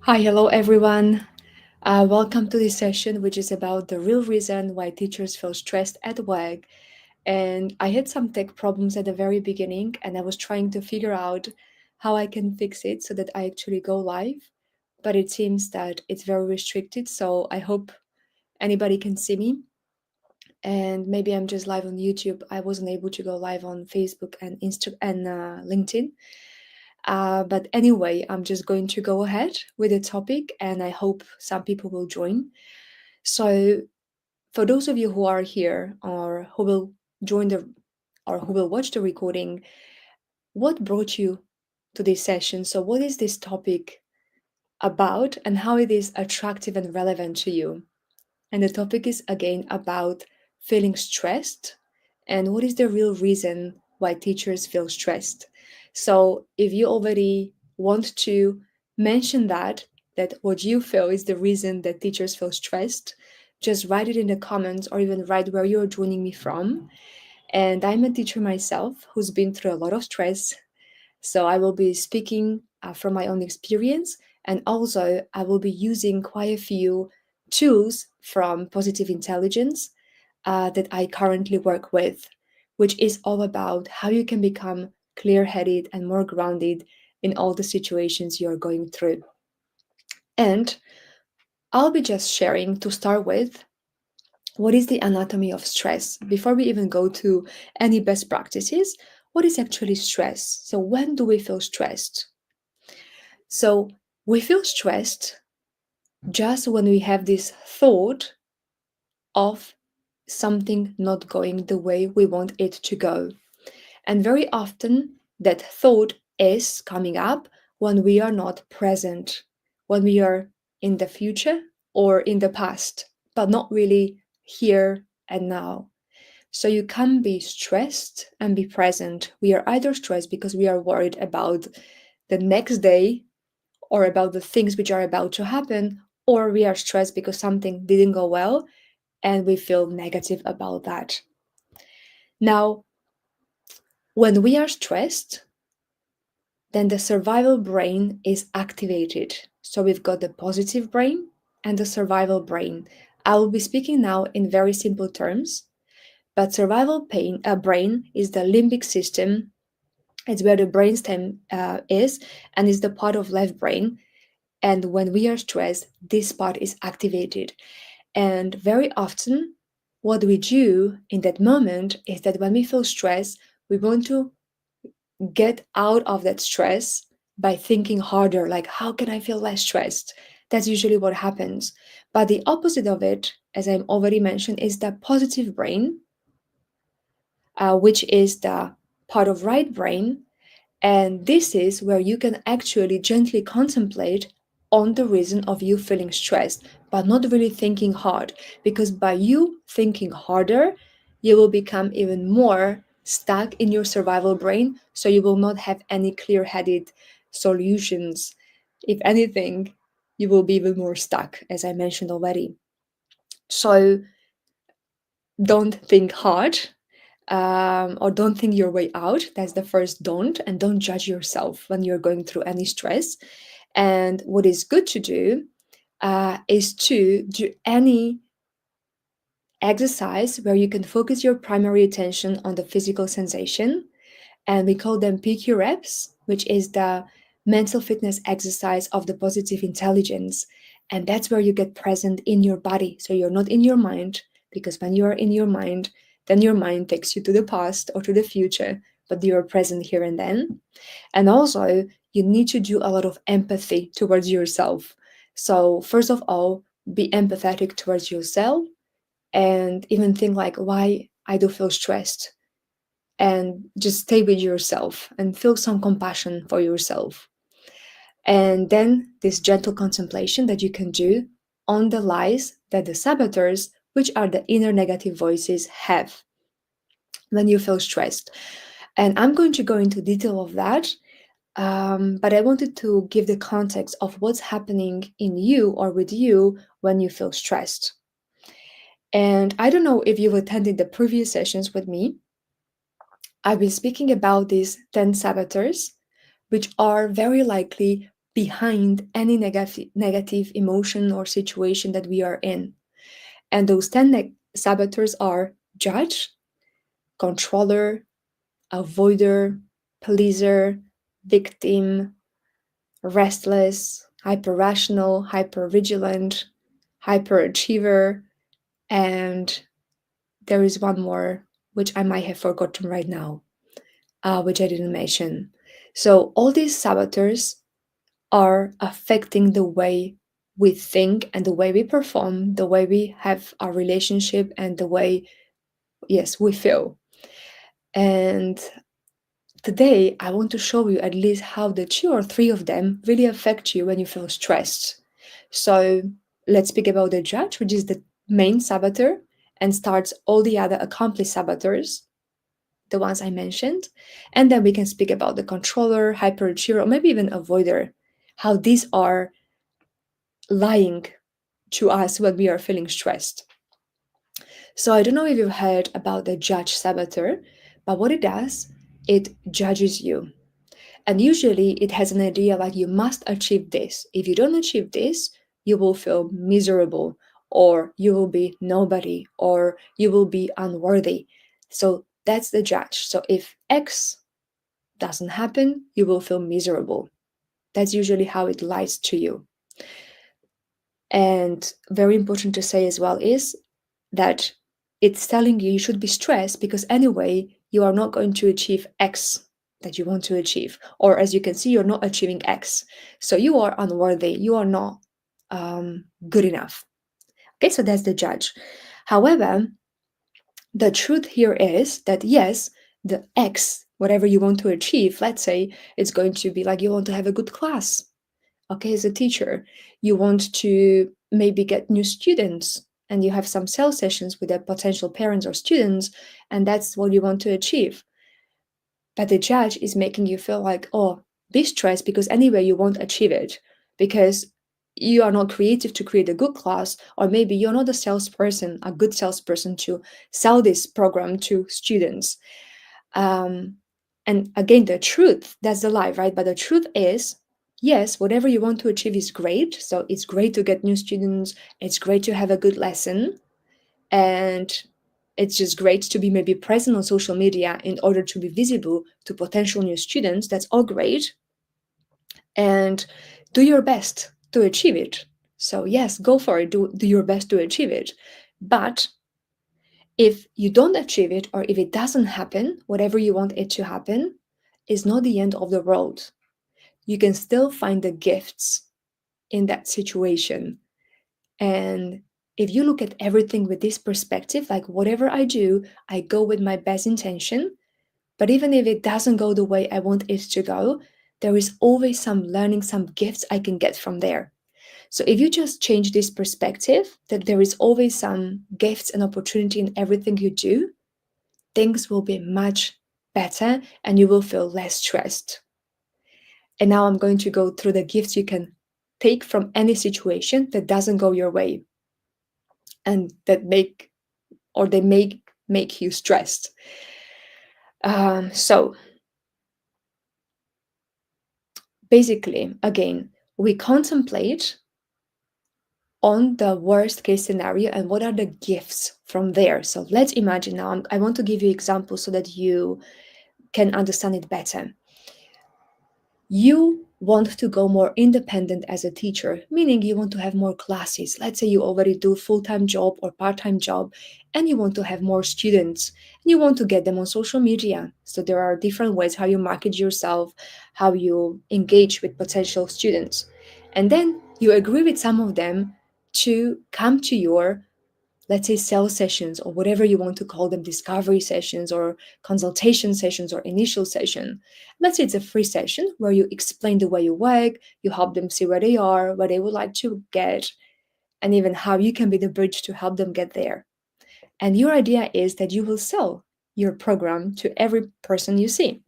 Hi, hello everyone. Welcome to this session, which is about the real reason why teachers feel stressed at work. And I had some tech problems at the very beginning, and I was trying to figure out how I can fix it so that I actually go live. But it seems that it's very restricted, so I hope anybody can see me. And maybe I'm just live on YouTube. I wasn't able to go live on Facebook and LinkedIn. But anyway, I'm just going to go ahead with the topic, and I hope some people will join. So, for those of you who are here or who will join the or who will watch the recording, what brought you to this session? So, what is this topic about, and how it is attractive and relevant to you? And the topic is again about feeling stressed and what is the real reason why teachers feel stressed. So if you already want to mention that what you feel is the reason that teachers feel stressed, just write it in the comments or even write where you're joining me from. And I'm a teacher myself who's been through a lot of stress, so I will be speaking from my own experience, and also I will be using quite a few tools from Positive Intelligence that I currently work with, which is all about how you can become clear headed and more grounded in all the situations you're going through. And I'll be just sharing to start with what is the anatomy of stress before we even go to any best practices. What is actually stress? So, when do we feel stressed? So we feel stressed just when we have this thought of something not going the way we want it to go. And very often that thought is coming up when we are not present, when we are in the future or in the past, but not really here and now. So you can be stressed and be present. We are either stressed because we are worried about the next day or about the things which are about to happen, or we are stressed because something didn't go well and we feel negative about that. Now, when we are stressed, then the survival brain is activated. So we've got the positive brain and the survival brain. I will be speaking now in very simple terms, but brain is the limbic system. It's where the brainstem is, and is the part of left brain. And when we are stressed, this part is activated. And very often, what we do in that moment is that when we feel stress, we want to get out of that stress by thinking harder, like, how can I feel less stressed? That's usually what happens. But the opposite of it, as I already mentioned, is the positive brain, which is the part of right brain. And this is where you can actually gently contemplate on the reason of you feeling stressed, but not really thinking hard. Because by you thinking harder, you will become even more stuck in your survival brain. So you will not have any clear headed solutions. If anything, you will be even more stuck, as I mentioned already. So don't think hard, or don't think your way out. That's the first don't. And don't judge yourself when you're going through any stress. And what is good to do is to do any exercise where you can focus your primary attention on the physical sensation. And we call them PQ reps, which is the mental fitness exercise of the positive intelligence. And that's where you get present in your body. So you're not in your mind, because when you are in your mind, then your mind takes you to the past or to the future, but you are present here and then. And also, you need to do a lot of empathy towards yourself. So, first of all, be empathetic towards yourself and even think like, why I do feel stressed, and just stay with yourself and feel some compassion for yourself. And then this gentle contemplation that you can do on the lies that the saboteurs, which are the inner negative voices, have when you feel stressed. And I'm going to go into detail of that, but I wanted to give the context of what's happening in you or with you when you feel stressed. And I don't know if you've attended the previous sessions with me. I've been speaking about these 10 saboteurs, which are very likely behind any negative emotion or situation that we are in. And those 10 saboteurs are judge, controller, avoider, pleaser, victim, restless, hyper-rational, hyper-vigilant, hyperachiever, and there is one more which I might have forgotten right now, which I didn't mention. So all these saboteurs are affecting the way we think and the way we perform, the way we have our relationship, and the way, yes, we feel. And today, I want to show you at least how the two or three of them really affect you when you feel stressed. So let's speak about the judge, which is the main saboteur and starts all the other accomplice saboteurs, the ones I mentioned. And then we can speak about the controller, hyperachiever, or maybe even avoider, how these are lying to us when we are feeling stressed. So I don't know if you've heard about the judge saboteur, but what it does, it judges you. And usually it has an idea like you must achieve this. If you don't achieve this, you will feel miserable, or you will be nobody, or you will be unworthy. So that's the judge. So if X doesn't happen, you will feel miserable. That's usually how it lies to you. And very important to say as well is that it's telling you should be stressed because anyway, you are not going to achieve X that you want to achieve. Or as you can see, you're not achieving X. So you are unworthy. You are not good enough. Okay, so that's the judge. However, the truth here is that yes, the X, whatever you want to achieve, let's say it's going to be like you want to have a good class. Okay, as a teacher, you want to maybe get new students and you have some sales sessions with the potential parents or students, and that's what you want to achieve. But the judge is making you feel like, oh, be stressed because anyway you won't achieve it because you are not creative to create a good class, or maybe you're not a salesperson, a good salesperson to sell this program to students. Um, and again, the truth, that's the lie, right? But the truth is, yes, whatever you want to achieve is great. So it's great to get new students, it's great to have a good lesson, and it's just great to be maybe present on social media in order to be visible to potential new students. That's all great. And do your best to achieve it. So, yes, go for it, do your best to achieve it. But if you don't achieve it, or if it doesn't happen, whatever you want it to happen, is not the end of the world. You can still find the gifts in that situation. And if you look at everything with this perspective, like whatever I do, I go with my best intention. But even if it doesn't go the way I want it to go, there is always some learning, some gifts I can get from there. So if you just change this perspective, that there is always some gifts and opportunity in everything you do, things will be much better and you will feel less stressed. And now I'm going to go through the gifts you can take from any situation that doesn't go your way and that make you stressed. So basically, again, we contemplate on the worst case scenario and what are the gifts from there. So let's imagine now, I want to give you examples so that you can understand it better. You want to go more independent as a teacher, meaning you want to have more classes. Let's say you already do full-time job or part-time job and you want to have more students and you want to get them on social media. So there are different ways how you market yourself, how you engage with potential students. And then you agree with some of them to come to your, let's say, sales sessions or whatever you want to call them, discovery sessions or consultation sessions or initial session. Let's say it's a free session where you explain the way you work, you help them see where they are, where they would like to get, and even how you can be the bridge to help them get there. And your idea is that you will sell your program to every person you see.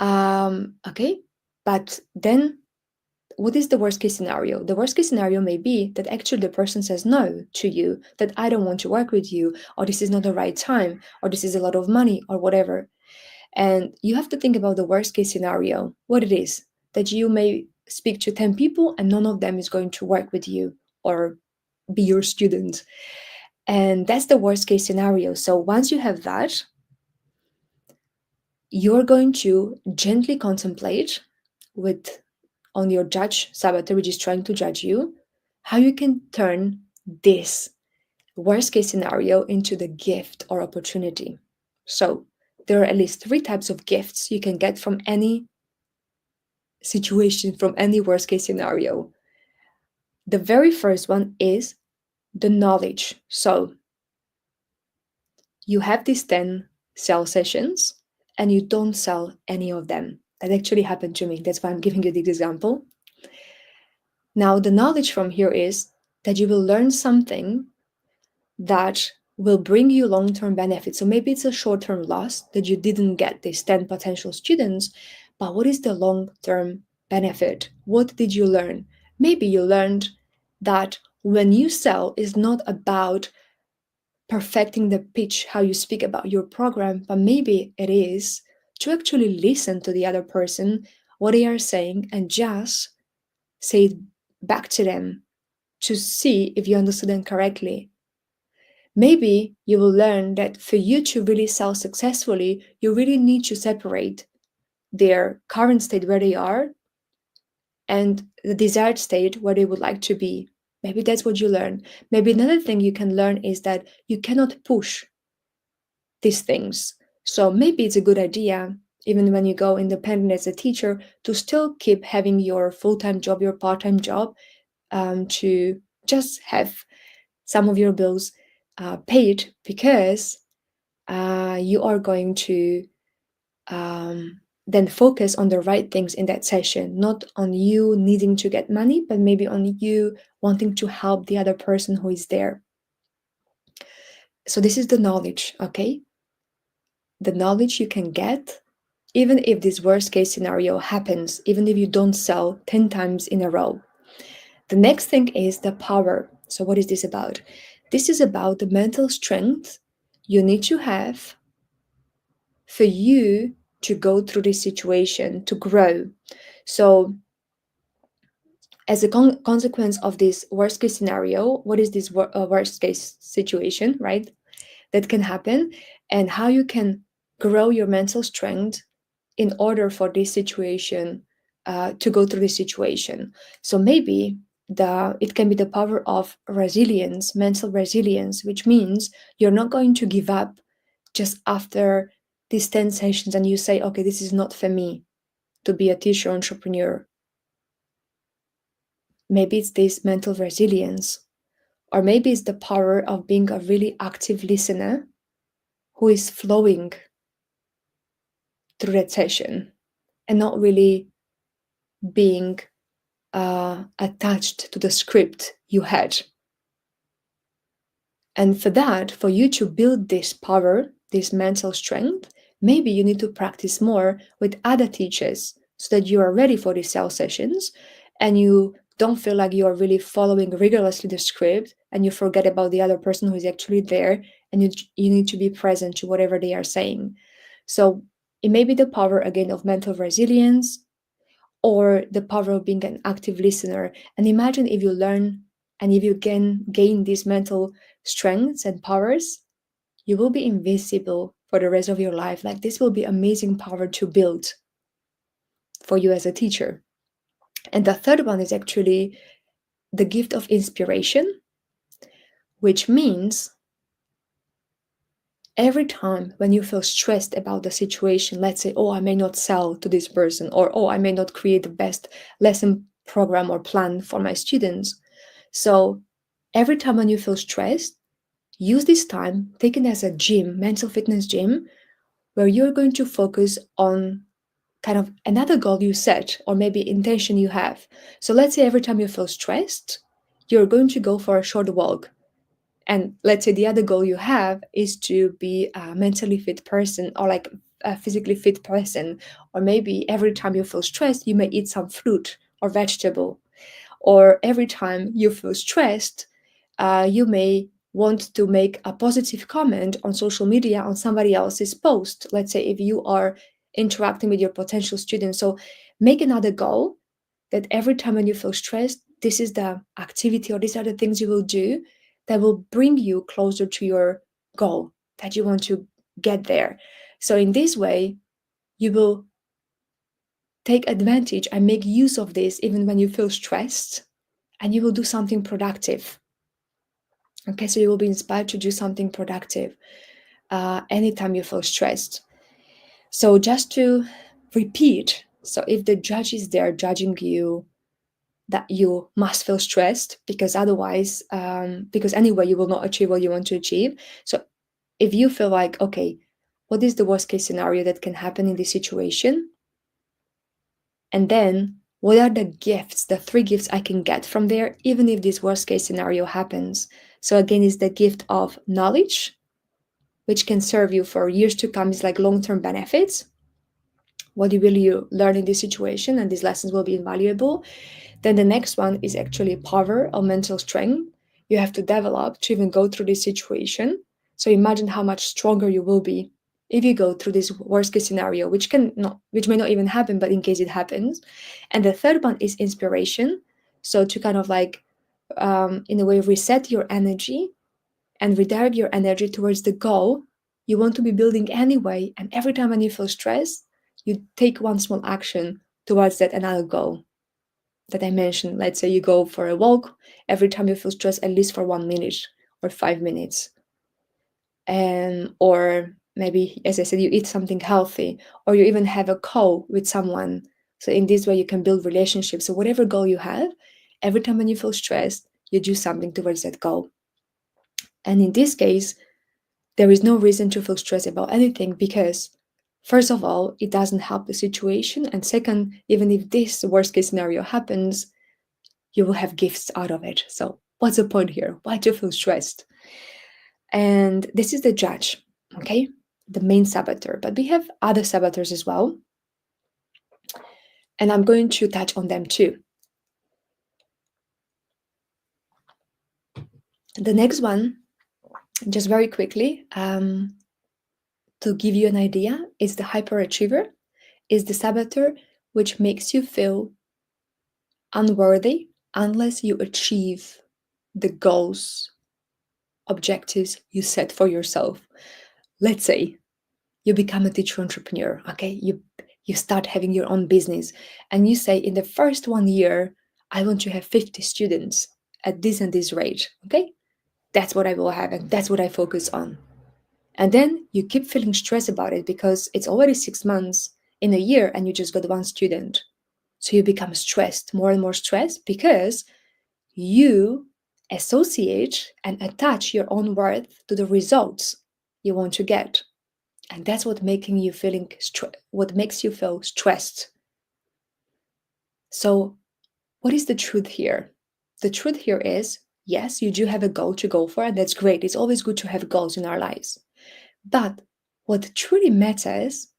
Okay, but then what is the worst case scenario? The worst case scenario may be that actually the person says no to you, that I don't want to work with you, or this is not the right time, or this is a lot of money, or whatever. And you have to think about the worst case scenario, what it is. that you may speak to 10 people and none of them is going to work with you or be your student. And that's the worst case scenario. So once you have that, you're going to gently contemplate with on your judge saboteur, which is trying to judge you, how you can turn this worst case scenario into the gift or opportunity. So there are at least 3 types of gifts you can get from any situation, from any worst case scenario. The very first one is the knowledge. So you have these 10 sell sessions and you don't sell any of them. That actually happened to me. That's why I'm giving you this example. Now, the knowledge from here is that you will learn something that will bring you long-term benefits. So maybe it's a short-term loss that you didn't get these 10 potential students, but what is the long-term benefit? What did you learn? Maybe you learned that when you sell, it's not about perfecting the pitch, how you speak about your program, but maybe it is to actually listen to the other person, what they are saying, and just say it back to them to see if you understood them correctly. Maybe you will learn that for you to really sell successfully, you really need to separate their current state where they are and the desired state where they would like to be. Maybe that's what you learn. Maybe another thing you can learn is that you cannot push these things. So maybe it's a good idea, even when you go independent as a teacher, to still keep having your full-time job, your part-time job, to just have some of your bills paid, because you are going to then focus on the right things in that session, not on you needing to get money, but maybe on you wanting to help the other person who is there. So this is the knowledge, okay? The knowledge you can get, even if this worst case scenario happens, even if you don't sell 10 times in a row. The next thing is the power. So what is this about? This is about the mental strength you need to have for you to go through this situation, to grow. So as a consequence of this worst case scenario, what is this worst case situation, right? That can happen, and how you can grow your mental strength in order for this situation to go through this situation. So maybe it can be the power of resilience, mental resilience, which means you're not going to give up just after these 10 sessions and you say, okay, this is not for me to be a teacher entrepreneur. Maybe it's this mental resilience, or maybe it's the power of being a really active listener who is flowing through that session and not really being attached to the script you had. And for that, for you to build this power, this mental strength, maybe you need to practice more with other teachers so that you are ready for these sales sessions and you don't feel like you are really following rigorously the script and you forget about the other person who is actually there, and you need to be present to whatever they are saying. So it may be the power again of mental resilience, or the power of being an active listener. And imagine if you learn and if you can gain these mental strengths and powers, you will be invisible for the rest of your life. Like, this will be amazing power to build for you as a teacher. And the third one is actually the gift of inspiration, which means every time when you feel stressed about the situation, let's say, oh, I may not sell to this person, or oh, I may not create the best lesson program or plan for my students. So every time when you feel stressed, use this time, take it as a gym, mental fitness gym, where you're going to focus on kind of another goal you set, or maybe intention you have. So let's say every time you feel stressed, you're going to go for a short walk. And let's say the other goal you have is to be a mentally fit person, or like a physically fit person. Or maybe every time you feel stressed, you may eat some fruit or vegetable. Or every time you feel stressed, you may want to make a positive comment on social media on somebody else's post. Let's say if you are interacting with your potential students. So make another goal that every time when you feel stressed, this is the activity or these are the things you will do that will bring you closer to your goal that you want to get there. So in this way, you will take advantage and make use of this even when you feel stressed, and you will do something productive. Okay, so you will be inspired to do something productive anytime you feel stressed. So just to repeat, so if the judge is there judging you, that you must feel stressed because otherwise, because anyway, you will not achieve what you want to achieve. So if you feel like, okay, what is the worst case scenario that can happen in this situation? And then what are the gifts, the three gifts I can get from there, even if this worst case scenario happens? So again, it's the gift of knowledge, which can serve you for years to come. It's like long-term benefits. What will you learn in this situation? And these lessons will be invaluable. Then the next one is actually power or mental strength you have to develop to even go through this situation. So imagine how much stronger you will be if you go through this worst case scenario, which may not even happen, but in case it happens. And the third one is inspiration. So to kind of like, in a way, reset your energy and redirect your energy towards the goal you want to be building anyway. And every time when you feel stressed, you take one small action towards that another goal that I mentioned. Let's say you go for a walk every time you feel stressed, at least for 1 minute or 5 minutes. Or maybe, as I said, you eat something healthy, or you even have a call with someone. So in this way, you can build relationships. So whatever goal you have, every time when you feel stressed, you do something towards that goal. And in this case, there is no reason to feel stressed about anything because, first of all, it doesn't help the situation. And second, even if this worst case scenario happens, you will have gifts out of it. So what's the point here? Why do you feel stressed? And this is the judge, okay? The main saboteur. But we have other saboteurs as well. And I'm going to touch on them too. The next one, just very quickly, to give you an idea, is the hyperachiever, is the saboteur which makes you feel unworthy unless you achieve the goals, objectives you set for yourself. Let's say you become a teacher entrepreneur, okay? You start having your own business and you say in the first 1 year, I want to have 50 students at this and this rate, okay? That's what I will have and that's what I focus on. And then you keep feeling stressed about it because it's already 6 months in a year and you just got one student. So you become stressed, more and more stressed, because you associate and attach your own worth to the results you want to get. And that's what what makes you feel stressed. So what is the truth here? The truth here is, yes, you do have a goal to go for, and that's great. It's always good to have goals in our lives. But what truly matters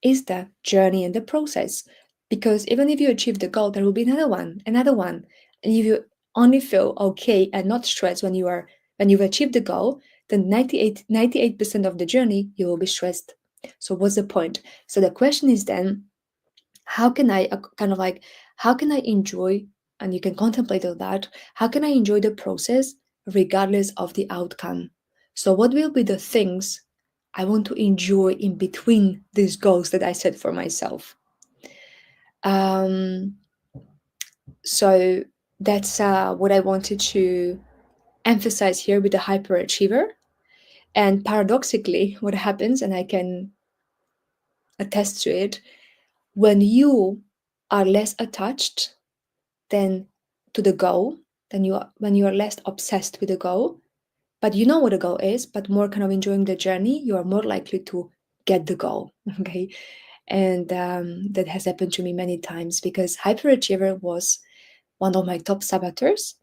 is the journey and the process. Because even if you achieve the goal, there will be another one, another one. And if you only feel okay and not stressed when you've achieved the goal, then 98% of the journey you will be stressed. So what's the point? So the question is then, how can I how can I enjoy, and you can contemplate on that, how can I enjoy the process regardless of the outcome? So what will be the things I want to enjoy in between these goals that I set for myself? Um, so that's what I wanted to emphasize here with the hyperachiever. And paradoxically, what happens, and I can attest to it, when you are less attached than to the goal, when you are less obsessed with the goal, but you know what the goal is, but more kind of enjoying the journey, you are more likely to get the goal. Okay. And that has happened to me many times because hyperachiever was one of my top saboteurs.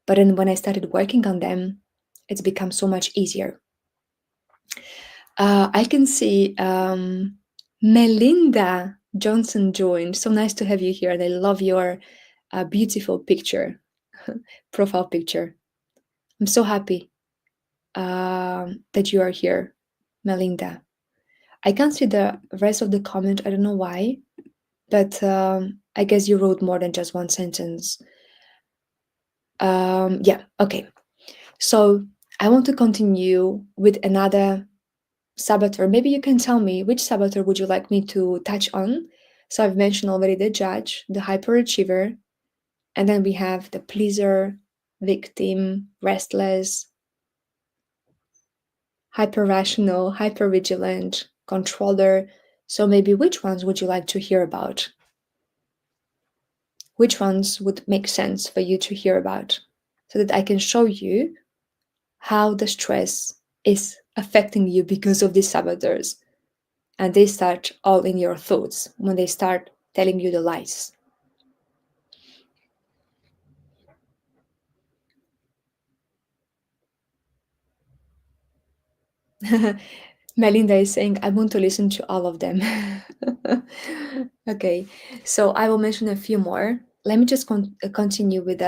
But then when I started working on them, it's become so much easier. I can see Melinda Johnson joined. So nice to have you here. And I love your beautiful picture, profile picture. I'm so happy that you are here, Melinda. I can't see the rest of the comment. I don't know why, but I guess you wrote more than just one sentence. Yeah, okay. So I want to continue with another saboteur. Maybe you can tell me which saboteur would you like me to touch on? So I've mentioned already the judge, the hyperachiever, and then we have the pleaser, victim, restless, hyper rational, hyper vigilant, controller. So maybe which ones would you like to hear about? Which ones would make sense for you to hear about so that I can show you how the stress is affecting you because of these saboteurs? And they start all in your thoughts when they start telling you the lies. Melinda is saying, I want to listen to all of them. Okay, so I will mention a few more. Let me just continue with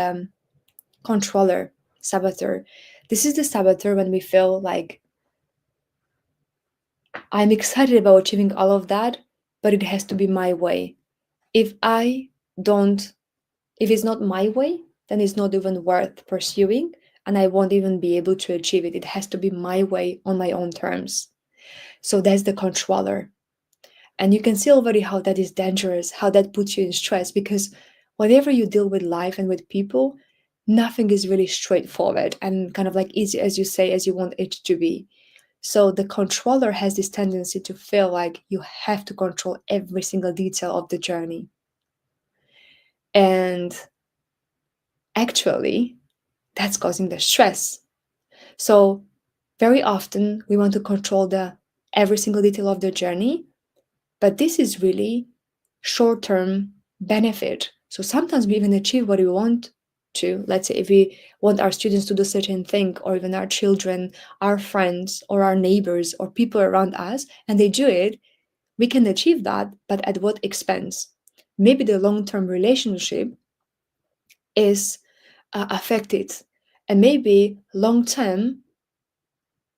controller, saboteur. This is the saboteur when we feel like I'm excited about achieving all of that, but it has to be my way. If I don't, if it's not my way, then it's not even worth pursuing, and I won't even be able to achieve it. It has to be my way on my own terms. So that's the controller. And you can see already how that is dangerous, how that puts you in stress, because whenever you deal with life and with people, nothing is really straightforward and kind of like easy as you say, as you want it to be. So the controller has this tendency to feel like you have to control every single detail of the journey. And actually, that's causing the stress. So very often we want to control the every single detail of the journey, but this is really short-term benefit. So sometimes we even achieve what we want to. Let's say if we want our students to do certain thing, or even our children, our friends, or our neighbors, or people around us, and they do it, we can achieve that, but at what expense? Maybe the long-term relationship is affected, and maybe long-term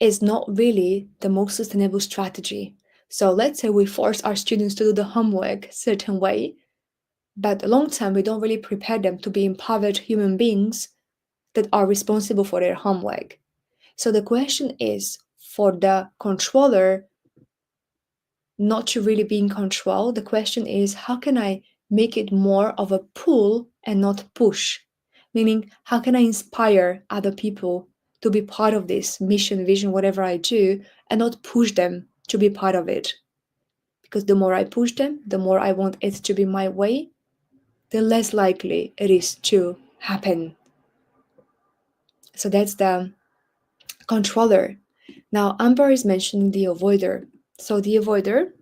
is not really the most sustainable strategy. So let's say we force our students to do the homework a certain way, but long term we don't really prepare them to be empowered human beings that are responsible for their homework. So the question is for the controller not to really be in control. The question is, how can I make it more of a pull and not push? Meaning, how can I inspire other people to be part of this mission, vision, whatever I do, and not push them to be part of it? Because the more I push them, the more I want it to be my way, the less likely it is to happen. So that's the controller. Now, Amber is mentioning the avoider. So, the avoider,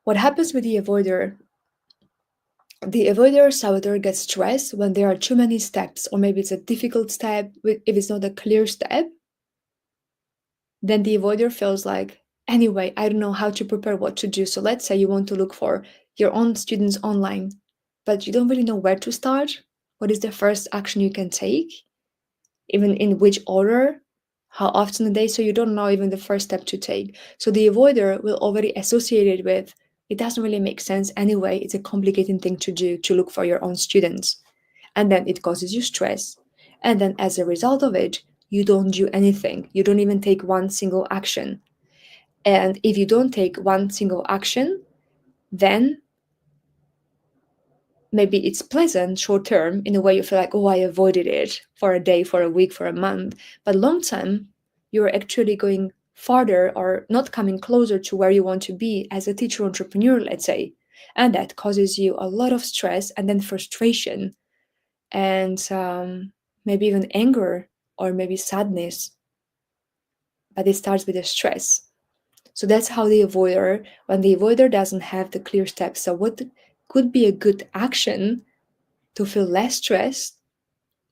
what happens with the avoider saboteur gets stressed when there are too many steps, or maybe it's a difficult step. If it's not a clear step, then the avoider feels like, anyway, I don't know how to prepare what to do. So let's say you want to look for your own students online, but you don't really know where to start. What is the first action you can take? Even in which order? How often a day? So you don't know even the first step to take. So the avoider will already associate it with, it doesn't really make sense anyway. It's a complicated thing to do to look for your own students. And then it causes you stress. And then as a result of it, you don't do anything. You don't even take one single action. And if you don't take one single action, then maybe it's pleasant short term in a way you feel like, oh, I avoided it for a day, for a week, for a month. But long term, you're actually going farther or not coming closer to where you want to be as a teacher entrepreneur, let's say. And that causes you a lot of stress and then frustration and maybe even anger or maybe sadness. But it starts with the stress. So that's how the avoider, when the avoider doesn't have the clear steps. So, what could be a good action to feel less stressed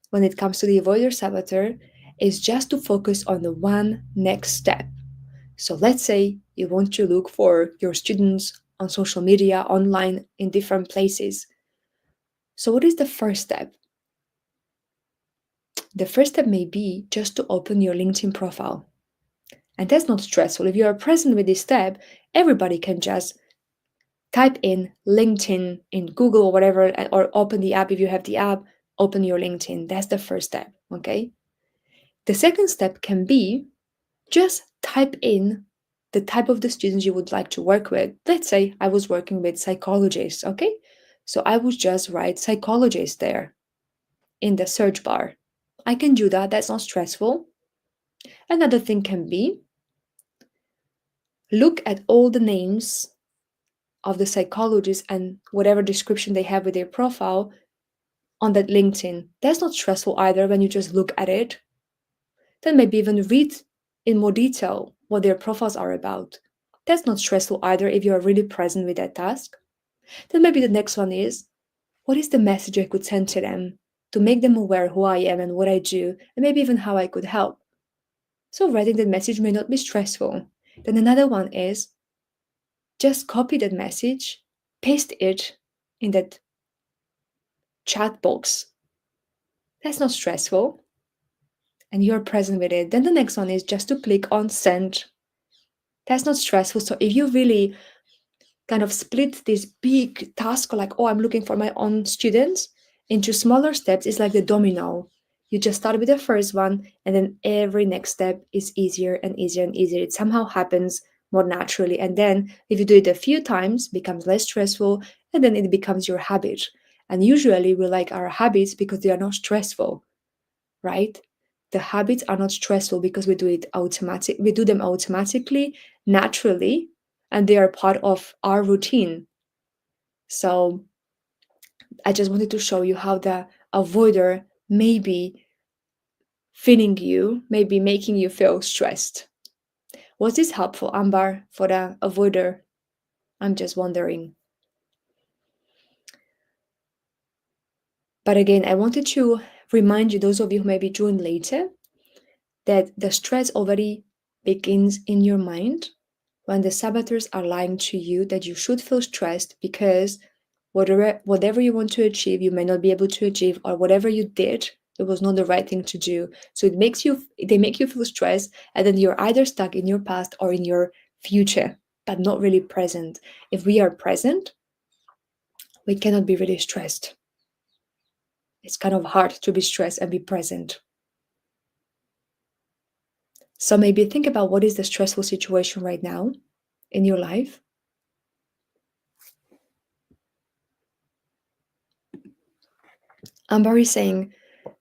when it comes to the avoider saboteur is just to focus on the one next step. So let's say you want to look for your students on social media, online, in different places. So what is the first step? The first step may be just to open your LinkedIn profile And that's not stressful. If you are present with this step, everybody can just type in LinkedIn in Google or whatever, or open the app if you have the app, open your LinkedIn. That's the first step, okay? The second step can be just type in the type of the students you would like to work with. Let's say I was working with psychologists, okay? So I would just write psychologist there in the search bar. I can do that, that's not stressful. Another thing can be look at all the names of the psychologists and whatever description they have with their profile on that LinkedIn. That's not stressful either when you just look at it. Then maybe even read in more detail what their profiles are about. That's not stressful either if you are really present with that task. Then maybe the next one is, what is the message I could send to them to make them aware who I am and what I do, and maybe even how I could help? So writing that message may not be stressful. Then another one is just copy that message, paste it in that chat box. That's not stressful. And you're present with it. Then the next one is just to click on send. That's not stressful. So if you really kind of split this big task, like, oh, I'm looking for my own students, into smaller steps, it's like the domino. You just start with the first one, and then every next step is easier and easier and easier. It somehow happens more naturally. And then if you do it a few times, it becomes less stressful, and then it becomes your habit. And usually we like our habits because they are not stressful, right? The habits are not stressful because we do them automatically, naturally, and they are part of our routine. So I just wanted to show you how the avoider may be feeling you, maybe making you feel stressed. Was this helpful, Ambar, for the avoider? I'm just wondering. But again, I wanted to remind you, those of you who maybe joined later, that the stress already begins in your mind when the saboteurs are lying to you that you should feel stressed because whatever you want to achieve, you may not be able to achieve, or whatever you did, it was not the right thing to do. So they make you feel stressed, and then you're either stuck in your past or in your future, but not really present. If we are present, we cannot be really stressed. It's kind of hard to be stressed and be present. So maybe think about what is the stressful situation right now in your life. Amber is saying,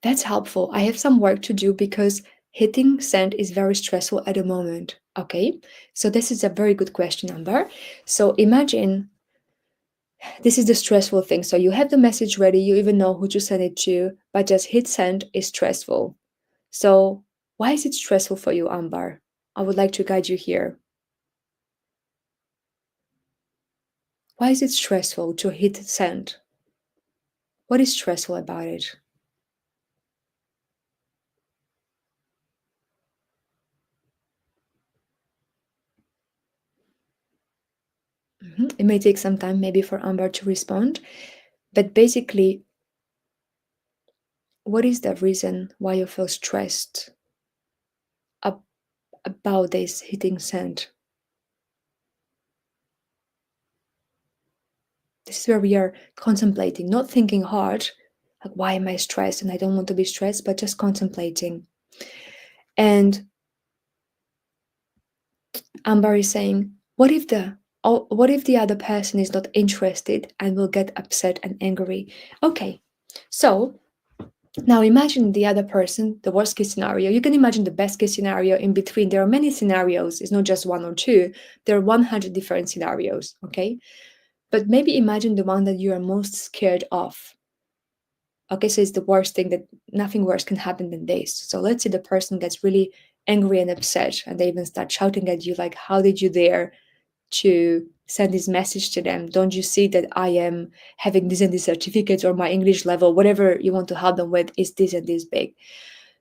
that's helpful. I have some work to do because hitting send is very stressful at the moment. Okay, so this is a very good question, Amber. So imagine this is the stressful thing. So you have the message ready, you even know who to send it to, but just hit send is stressful. So why is it stressful for you, Amber? I would like to guide you here. Why is it stressful to hit send? What is stressful about it? It may take some time maybe for Amber to respond, but basically, what is the reason why you feel stressed about this hitting send? This is where we are contemplating, not thinking hard, like, why am I stressed? And I don't want to be stressed, but just contemplating. And Amber is saying, what if the other person is not interested and will get upset and angry? Okay, so now imagine the other person, the worst case scenario. You can imagine the best case scenario in between. There are many scenarios. It's not just one or two. There are 100 different scenarios, okay? But maybe imagine the one that you are most scared of. Okay, so it's the worst thing, that nothing worse can happen than this. So let's say the person gets really angry and upset and they even start shouting at you like, how did you dare to send this message to them? Don't you see that I am having this and this certificates, or my English level, whatever you want to help them with, is this and this big?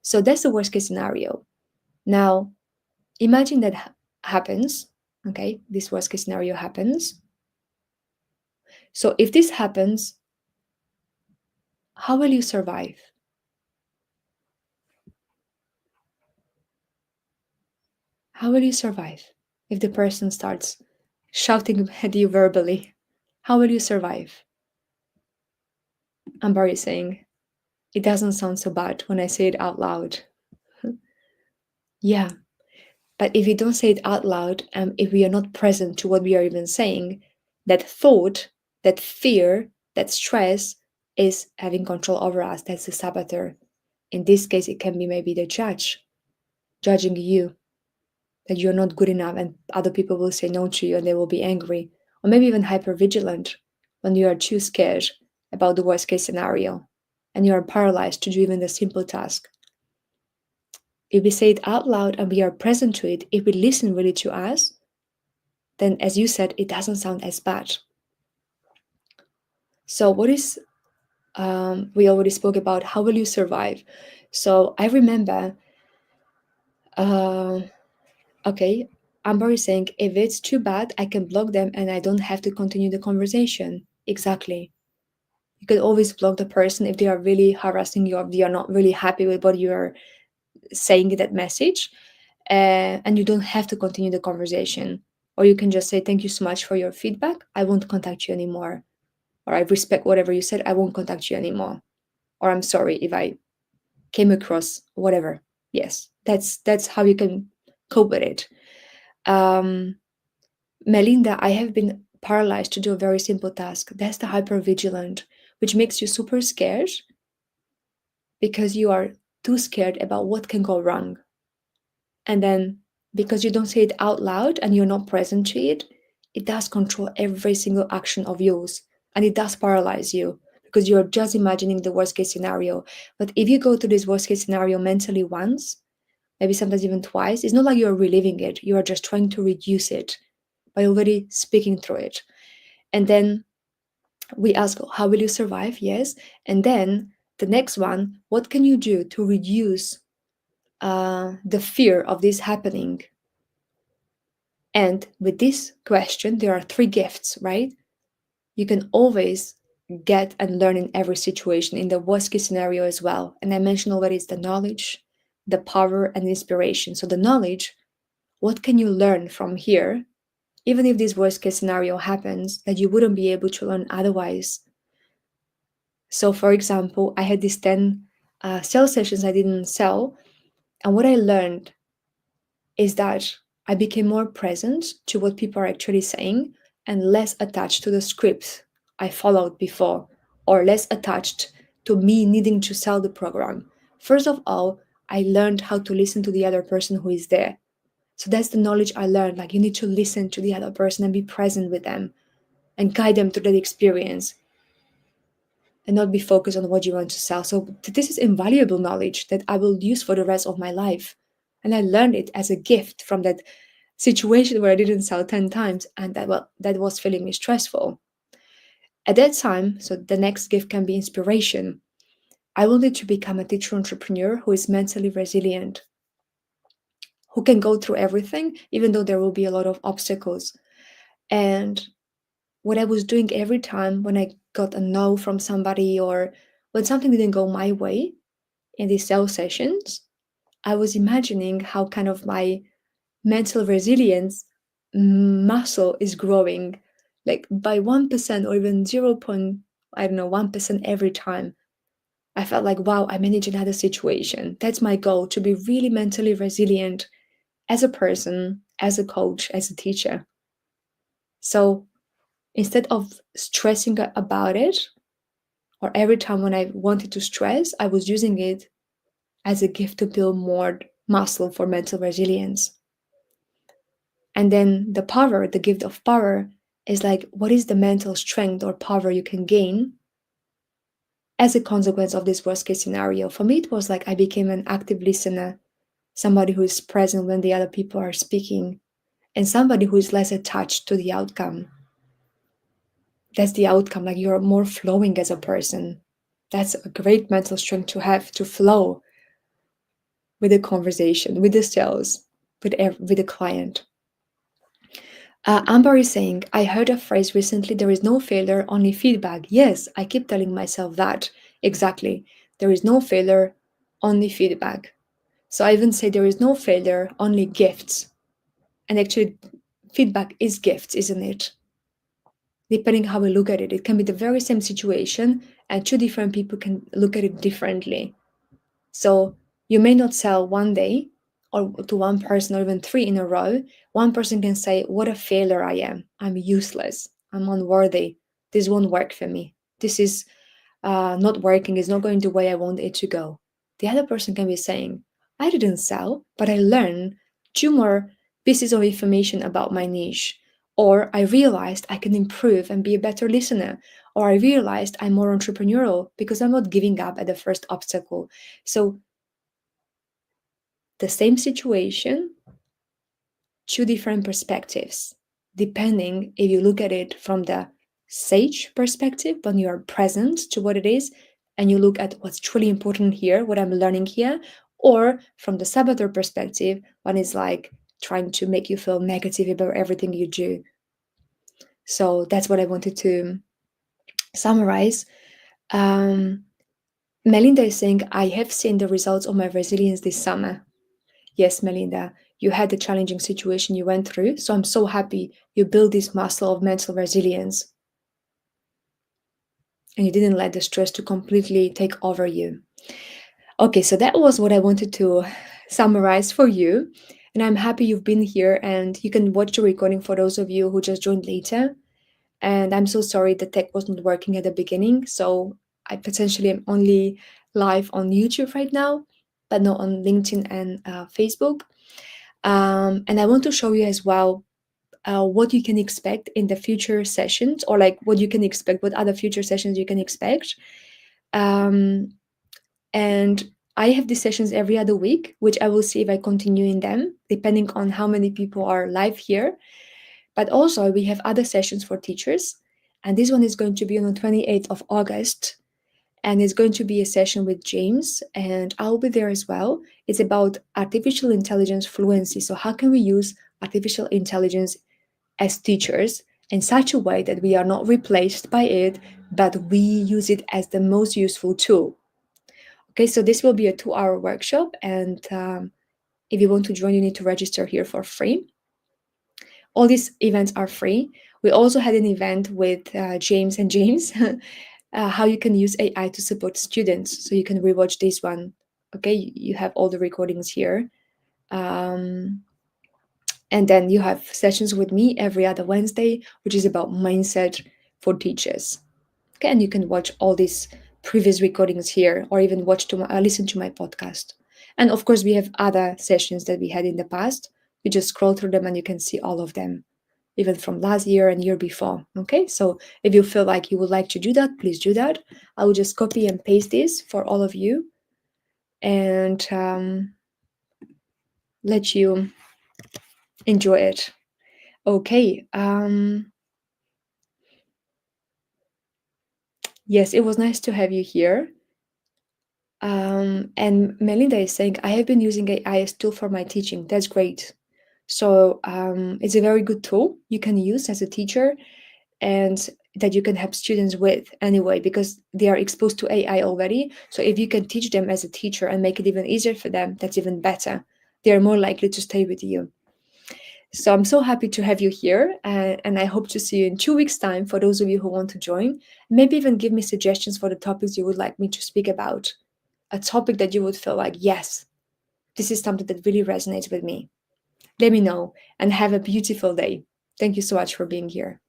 So that's the worst case scenario. Now, imagine that happens. Okay, this worst case scenario happens. So if this happens, how will you survive? How will you survive if the person starts shouting at you verbally? How will you survive? Amber is saying, it doesn't sound so bad when I say it out loud. Yeah, but if we don't say it out loud, and if we are not present to what we are even saying, that thought, that fear, that stress is having control over us. That's the saboteur. In this case, it can be maybe the judge judging you, that you're not good enough, and other people will say no to you and they will be angry, or maybe even hyper vigilant when you are too scared about the worst case scenario and you are paralyzed to do even the simple task. If we say it out loud and we are present to it, if we listen really to us, then as you said, it doesn't sound as bad. So, what is, we already spoke about how will you survive? So, I remember, uh, okay, Amber is saying, if it's too bad, I can block them and I don't have to continue the conversation. Exactly. You could always block the person if they are really harassing you or they are not really happy with what you are saying in that message. And you don't have to continue the conversation. Or you can just say, thank you so much for your feedback. I won't contact you anymore. Or I respect whatever you said. I won't contact you anymore. Or I'm sorry if I came across whatever. Yes, that's how you can cope with it. Um, Melinda, I have been paralyzed to do a very simple task. That's the hypervigilant, which makes you super scared because you are too scared about what can go wrong. And then because you don't say it out loud and you're not present to it, it does control every single action of yours. And it does paralyze you because you're just imagining the worst case scenario. But if you go to this worst case scenario mentally once, maybe sometimes even twice, it's not like you're reliving it. You are just trying to reduce it by already speaking through it. And then we ask, how will you survive? Yes. And then the next one, what can you do to reduce the fear of this happening? And with this question, there are three gifts, right? You can always get and learn in every situation, in the worst case scenario as well. And I mentioned already it's the knowledge, the power, and inspiration. So the knowledge, what can you learn from here, even if this worst case scenario happens, that you wouldn't be able to learn otherwise? So, for example, I had these 10 sales sessions I didn't sell. And what I learned is that I became more present to what people are actually saying and less attached to the scripts I followed before, or less attached to me needing to sell the program. First of all, I learned how to listen to the other person who is there. So that's the knowledge I learned. Like, you need to listen to the other person and be present with them and guide them through that experience and not be focused on what you want to sell. So this is invaluable knowledge that I will use for the rest of my life. And I learned it as a gift from that situation where I didn't sell 10 times and that was feeling me stressful. At that time, so the next gift can be inspiration. I wanted to become a teacher entrepreneur who is mentally resilient, who can go through everything, even though there will be a lot of obstacles. And what I was doing every time when I got a no from somebody or when something didn't go my way in these sales sessions, I was imagining how kind of my mental resilience muscle is growing like by 1% or even 0. I don't know, 1% every time. I felt like, wow, I managed another situation. That's my goal, to be really mentally resilient as a person, as a coach, as a teacher. So instead of stressing about it, or every time when I wanted to stress, I was using it as a gift to build more muscle for mental resilience. And then the power, the gift of power, is like, what is the mental strength or power you can gain as a consequence of this worst case scenario? For me, it was like I became an active listener, somebody who is present when the other people are speaking, and somebody who is less attached to the outcome. That's the outcome, like you're more flowing as a person. That's a great mental strength to have, to flow with the conversation, with the sales, with the client. Amber is saying, I heard a phrase recently, there is no failure, only feedback. Yes, I keep telling myself that. Exactly. There is no failure, only feedback. So I even say there is no failure, only gifts. And actually, feedback is gifts, isn't it? Depending how we look at it, it can be the very same situation, and two different people can look at it differently. So you may not sell one day or to one person or even three in a row. One person can say, "What a failure I am. I'm useless. I'm unworthy. This won't work for me. This is not working, is not going the way I want it to go." The other person can be saying, "I didn't sell, but I learned two more pieces of information about my niche." Or I realized I can improve and be a better listener. Or I realized I'm more entrepreneurial because I'm not giving up at the first obstacle. So the same situation, two different perspectives, depending if you look at it from the sage perspective, when you are present to what it is, and you look at what's truly important here, what I'm learning here, or from the saboteur perspective, when it's like trying to make you feel negative about everything you do. So that's what I wanted to summarize. Um, Melinda is saying, I have seen the results of my resilience this summer. Yes, Melinda, you had the challenging situation you went through, so I'm so happy you built this muscle of mental resilience and you didn't let the stress to completely take over you. Okay, so that was what I wanted to summarize for you. And I'm happy you've been here and you can watch the recording for those of you who just joined later. And I'm so sorry the tech was not working at the beginning, so I potentially am only live on YouTube right now, but not on LinkedIn and Facebook. And I want to show you as well what you can expect in the future sessions, or like what you can expect, what other future sessions you can expect. Um, and I have these sessions every other week, which I will see if I continue in them, depending on how many people are live here. But also, we have other sessions for teachers. And this one is going to be on the 28th of August. And it's going to be a session with James, and I'll be there as well. It's about artificial intelligence fluency. So, how can we use artificial intelligence as teachers in such a way that we are not replaced by it, but we use it as the most useful tool? Okay, so this will be a 2-hour workshop, and if you want to join, you need to register here for free. All these events are free. We also had an event with James and James, how you can use AI to support students. So you can rewatch this one. Okay, you have all the recordings here. And then you have sessions with me every other Wednesday, which is about mindset for teachers. Okay, and you can watch all these previous recordings here, or even listen to my podcast. And of course, we have other sessions that we had in the past. You just scroll through them and you can see all of them, even from last year and year before. Okay, so if you feel like you would like to do that, please do that. I will just copy and paste this for all of you and let you enjoy it. Okay. Yes, it was nice to have you here. And Melinda is saying, I have been using AI as tool for my teaching. That's great. So it's a very good tool you can use as a teacher, and that you can help students with anyway, because they are exposed to AI already. So if you can teach them as a teacher and make it even easier for them, that's even better. They are more likely to stay with you. So I'm so happy to have you here, and I hope to see you in 2 weeks' time for those of you who want to join. Maybe even give me suggestions for the topics you would like me to speak about. A topic that you would feel like, yes, this is something that really resonates with me. Let me know and have a beautiful day. Thank you so much for being here.